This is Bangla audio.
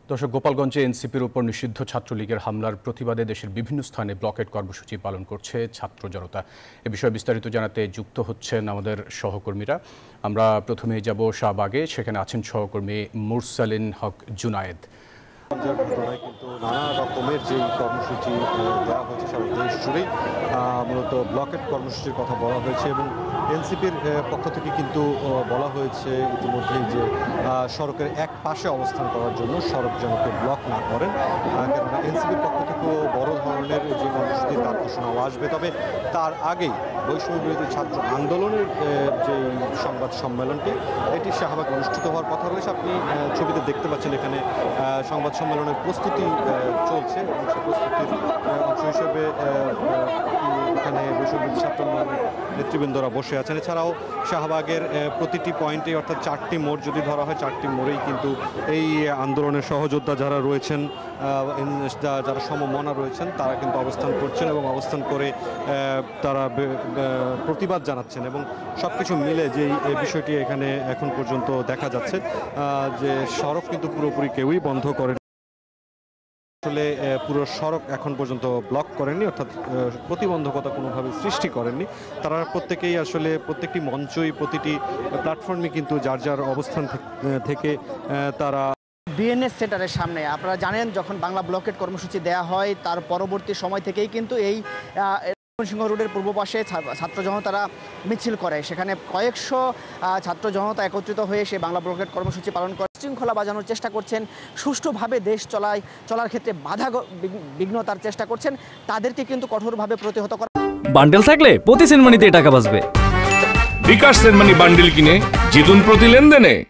দর্শক, গোপালগঞ্জে এনসিপির উপর নিষিদ্ধ ছাত্রলীগের হামলার প্রতিবাদে দেশের বিভিন্ন স্থানে ব্লকেট কর্মসূচি পালন করছে ছাত্র জনতা। এ বিষয়ে বিস্তারিত জানাতে যুক্ত হচ্ছেন আমাদের সহকর্মীরা। আমরা প্রথমে যাব শাহবাগে, সেখানে আছেন সহকর্মী মুরসালিন হক জুনায়েদ। কিন্তু নানা রকমের যে কর্মসূচি দেওয়া হয়েছে সারা দেশ জুড়েই মূলত ব্লকেট কর্মসূচির কথা বলা হয়েছে এবং এনসিপির পক্ষ থেকে কিন্তু বলা হয়েছে ইতিমধ্যেই যে সড়কের এক পাশে অবস্থান করার জন্য সড়ক যেন কেউ ব্লক না করেন, কেননা এনসিপির পক্ষ থেকেও বড় ধরনের যে কর্মসূচি তার ঘোষণাও আসবে। তবে তার আগেই বৈষম্য বিরোধী ছাত্র আন্দোলনের যে সংবাদ সম্মেলনটি এটি শাহবাগ অনুষ্ঠিত হওয়ার কথা রয়েছে। আপনি ছবিতে দেখতে পাচ্ছেন এখানে সংবাদ সম্মেলনের প্রস্তুতি চলছে এবং সেই প্রস্তুতির অংশ হিসেবে এখানে বৈষম্য ছাত্র আন্দোলনের নেতৃবৃন্দরা বসে আছেন। এছাড়াও শাহবাগের প্রতিটি পয়েন্টে অর্থাৎ 4টি মোড় যদি ধরা হয়, 4টি মোড়েই কিন্তু এই আন্দোলনের সহযোদ্ধা যারা রয়েছেন, যারা সমমনা রয়েছেন, তারা কিন্তু অবস্থান করছেন এবং অবস্থান করে তারা প্রতিবাদ জানাচ্ছেন এবং সব কিছু মিলে যে এই বিষয়টি এখানে এখন পর্যন্ত দেখা যাচ্ছে যে সড়ক কিন্তু পুরোপুরি কেউই বন্ধ করেন, আসলে পুরো সড়ক এখন পর্যন্ত ব্লক করেননি, অর্থাৎ প্রতিবন্ধকতা কোনোভাবে সৃষ্টি করেননি। তারা প্রত্যেকেই আসলে প্রত্যেকটি মঞ্চই প্রতিটি প্ল্যাটফর্মে কিন্তু যার যার অবস্থান থেকে তারা বিএনএস সেন্টারের সামনে, আপনারা জানেন যখন বাংলা ব্লকেট কর্মসূচি দেয়া হয় তার পরবর্তী সময় থেকেই কিন্তু এই সিংহ রোডের পূর্ব পাশে ছাত্র জনতারা মিছিল করে। সেখানে কয়েকশো ছাত্র জনতা একত্রিত হয়ে সেই বাংলা ব্লকেট কর্মসূচি পালন করে শৃঙ্খলা বাজানোর চেষ্টা করছেন, সুষ্ঠুভাবে দেশ চলার ক্ষেত্রে বাধা বিঘ্নতার চেষ্টা করছেন। তাদেরকে কিন্তু কঠোরভাবে প্রতিহত করা। বান্ডেল থাকলে প্রতি সেনমানিতে টাকা বাঁচবে। বিকাশ সেনমানি বান্ডেল কিনে জিতুন প্রতি লেনদেনে।